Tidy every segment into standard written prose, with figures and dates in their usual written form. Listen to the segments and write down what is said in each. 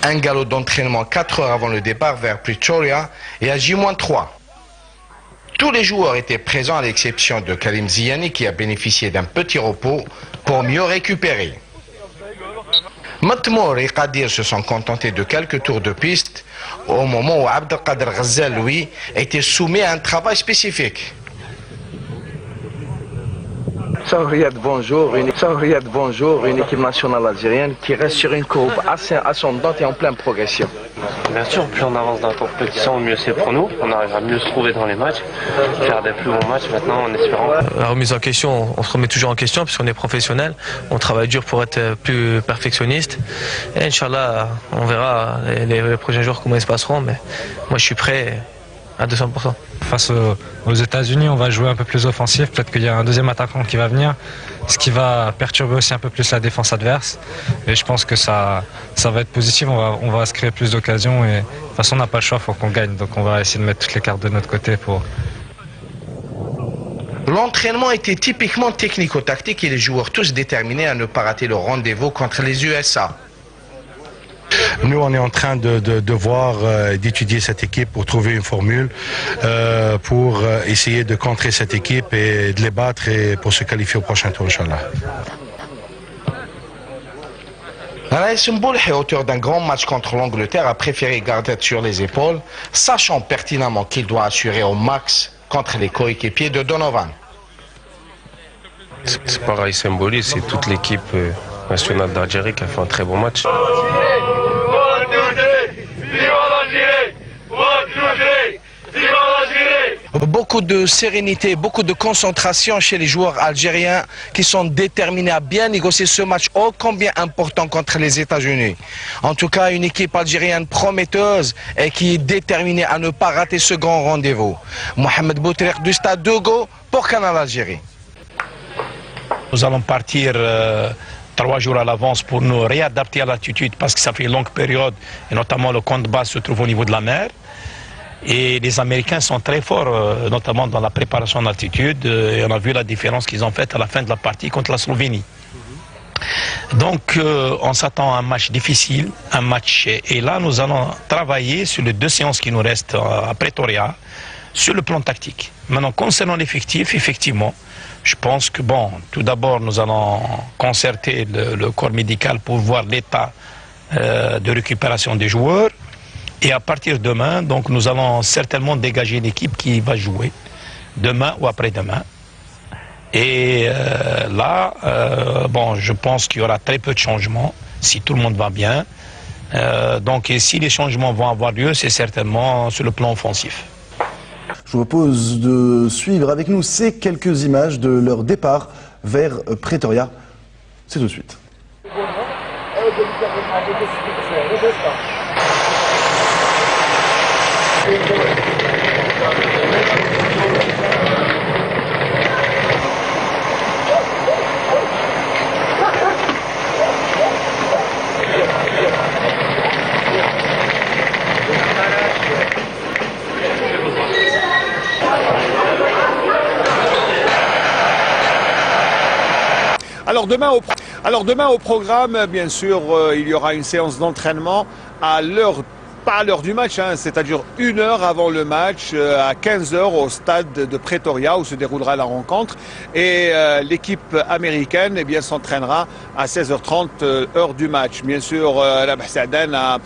Un galop d'entraînement 4 heures avant le départ vers Pretoria et à J-3. Tous les joueurs étaient présents à l'exception de Karim Ziani qui a bénéficié d'un petit repos pour mieux récupérer. Matmour et Qadir se sont contentés de quelques tours de piste au moment où Abdelkader Ghazal, lui, était soumis à un travail spécifique. Sans Riyad, bonjour, une équipe nationale algérienne qui reste sur une courbe assez ascendante et en pleine progression. Bien sûr, plus on avance dans la compétition, mieux c'est pour nous. On arrivera à mieux se trouver dans les matchs, faire des plus bons matchs maintenant en espérant. La remise en question, on se remet toujours en question puisqu'on est professionnel. On travaille dur pour être plus perfectionniste. Et Inch'Allah, on verra les prochains jours comment ils se passeront. Mais moi, je suis prêt à 200%. Face aux États-Unis, on va jouer un peu plus offensif. Peut-être qu'il y a un deuxième attaquant qui va venir, ce qui va perturber aussi un peu plus la défense adverse. Et je pense que ça va être positif. On va se créer plus d'occasions. Et de toute façon, on n'a pas le choix, il faut qu'on gagne. Donc on va essayer de mettre toutes les cartes de notre côté pour. L'entraînement était typiquement technico-tactique et les joueurs tous déterminés à ne pas rater le rendez-vous contre les USA. Nous, on est en train de voir, d'étudier cette équipe pour trouver une formule, pour essayer de contrer cette équipe et de les battre et pour se qualifier au prochain tour, Inch'Allah. Raïs Mboulhi, auteur d'un grand match contre l'Angleterre, a préféré garder sur les épaules, sachant pertinemment qu'il doit assurer au max contre les coéquipiers de Donovan. C'est pas Raïs Mboulhi, c'est toute l'équipe nationale d'Algérie qui a fait un très bon match. Beaucoup de sérénité, beaucoup de concentration chez les joueurs algériens qui sont déterminés à bien négocier ce match ô combien important contre les États-Unis. En tout cas, une équipe algérienne prometteuse et qui est déterminée à ne pas rater ce grand rendez-vous. Mohamed Boutrik du Stade de Go pour Canal Algérie. Nous allons partir 3 jours à l'avance pour nous réadapter à l'altitude parce que ça fait une longue période et notamment le camp de base se trouve au niveau de la mer. Et les Américains sont très forts, notamment dans la préparation d'altitude. Et on a vu la différence qu'ils ont faite à la fin de la partie contre la Slovénie. Donc on s'attend à un match difficile, un match. Et là, nous allons travailler sur les 2 séances qui nous restent à Pretoria, sur le plan tactique. Maintenant, concernant l'effectif, effectivement, je pense que, bon, tout d'abord, nous allons concerter le corps médical pour voir l'état de récupération des joueurs. Et à partir de demain, donc, nous allons certainement dégager une équipe qui va jouer demain ou après-demain. Et là, bon, je pense qu'il y aura très peu de changements, si tout le monde va bien. Donc, et si les changements vont avoir lieu, c'est certainement sur le plan offensif. Je vous propose de suivre avec nous ces quelques images de leur départ vers Pretoria. C'est tout de suite. Alors demain au programme, bien sûr, il y aura une séance d'entraînement à l'heure, pas à l'heure du match, hein, c'est-à-dire 1 heure avant le match, à 15 h au stade de Pretoria où se déroulera la rencontre. Et l'équipe américaine eh bien s'entraînera à 16h30 heure du match. Bien sûr, la Bahsadan a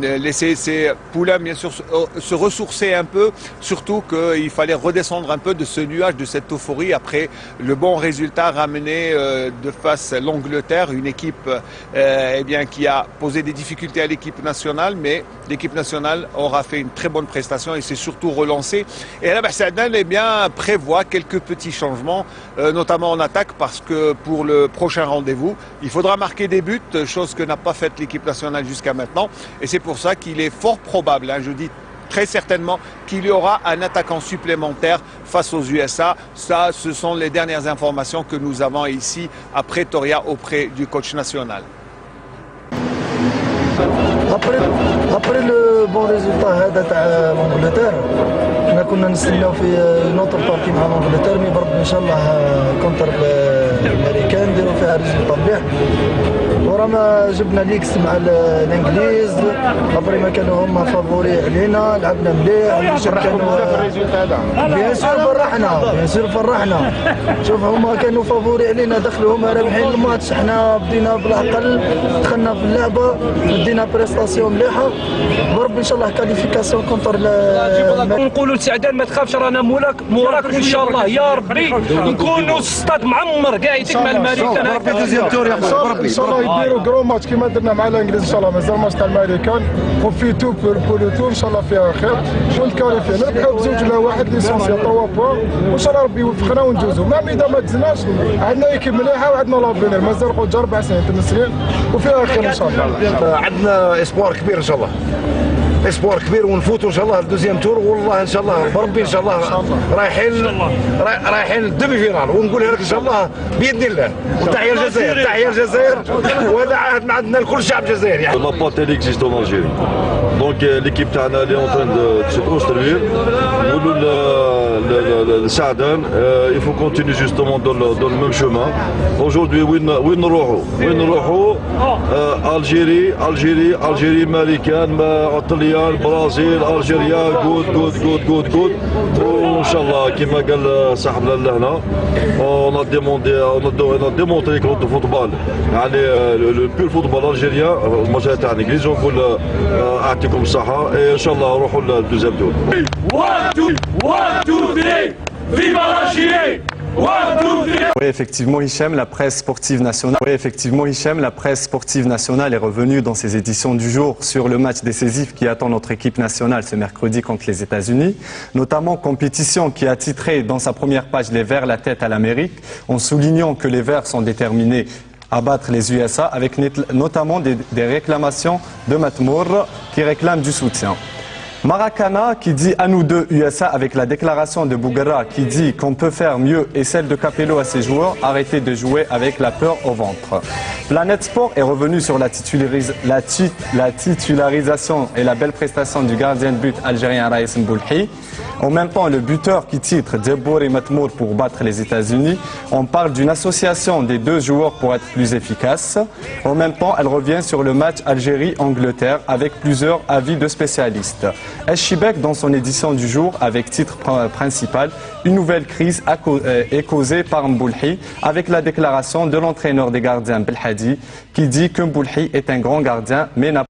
laisser ses poulains bien sûr se ressourcer un peu, surtout qu'il fallait redescendre un peu de ce nuage, de cette euphorie après le bon résultat ramené de face à l'Angleterre, une équipe eh bien, qui a posé des difficultés à l'équipe nationale, mais l'équipe nationale aura fait une très bonne prestation et s'est surtout relancée. Et la Bahsadan eh bien, prévoit quelques petits changements, notamment en attaque, parce que pour le prochain rendez-vous, il faudra marquer des buts, chose que n'a pas faite l'équipe nationale jusqu'à maintenant. Et c'est pour ça qu'il est fort probable, hein, je dis très certainement, qu'il y aura un attaquant supplémentaire face aux USA. Ça, ce sont les dernières informations que nous avons ici à Pretoria auprès du coach national. Après le bon résultat de l'Angleterre, nous كنا نستناو في نوتر بارتي مع l'Angleterre, mais برد ان شاء الله كونتر الامريكان نديروا فيها ريزلت مليح راه ما جبنا ليكس مع الانجليز، ابري ما كانوا هما فافوري علينا، لعبنا مليح كانوا بيان سور فرحنا شوف هما كانوا فافوري علينا، دخلوا هما رابحين الماتش، احنا بدينا بالاقل دخلنا في اللعبه دينا بريستاسيون مليحه، ورب ان شاء الله كاليفيكاسيون كونتر نقولوا لسعدان ما تخافش رانا موراك ان شاء الله يا ربي نكونوا ستاد معمر كاع يتكمل الماريكان ان شاء الله يديروا كرو ماتش كيما درنا مع الانجليز ان شاء الله، مازال ماتش تاع الماريكان بروفيتو بور لو تور ان شاء الله فيها خير ونكاليفي نربحوا بزوج ولا واحد ليسونسيال 3 بوان وان شاء الله ربي يوفقنا ونجوزوا، مام اذا ما دزناش عندنا ايكيب مليحه وعندنا لافينير مازال قدام 4 سنين 8 سنين وفيها خير ان شاء الله. عندنا اسبوار كبير ان شاء الله، اسبوار كبير ونفوتوا ان شاء الله الدوزيام تور، والله ان شاء الله بربي ان شاء الله رايحين الدومي فينال ونقولها لك ان شاء الله باذن الله. وتحيه الجزائر، تحيه الجزائر، وهذا عهد معنا لكل شعب الجزائري. La pente elle existe en Algérie. Donc l'équipe تاعنا elle est en train de se construire. نقولوا لسعدان il faut continuer justement dans le même chemin. Aujourd'hui وين نروحوا Algérie ماريكان طليان برازيل الجيريا good وان شاء الله كما قال صاحبنا لهنا on a démontré contre le football يعني le pur football algérien المجال تاع الانجليز ونقول اعطيكم الصحه ان شاء الله نروحوا للدوزيام تور. 1 2 3 Viva l'Algérie! Oui, effectivement, Hichem, la presse sportive nationale est revenue dans ses éditions du jour sur le match décisif qui attend notre équipe nationale ce mercredi contre les États-Unis, notamment compétition qui a titré dans sa première page les Verts la tête à l'Amérique, en soulignant que les Verts sont déterminés à battre les USA avec notamment des réclamations de Matmour qui réclament du soutien. Maracana qui dit à nous deux USA avec la déclaration de Bouguera qui dit qu'on peut faire mieux et celle de Capello à ses joueurs, arrêtez de jouer avec la peur au ventre. Planète Sport est revenu sur la titularisation et la belle prestation du gardien de but algérien Raïs Mboulhi. En même temps, le buteur qui titre Djebbour et Matmour pour battre les États-Unis. On parle d'une association des deux joueurs pour être plus efficace. En même temps, elle revient sur le match Algérie-Angleterre avec plusieurs avis de spécialistes. Eschibek, dans son édition du jour, avec titre principal, une nouvelle crise est causée par Mboulhi avec la déclaration de l'entraîneur des gardiens Belhadi qui dit que Mboulhi est un grand gardien mais n'a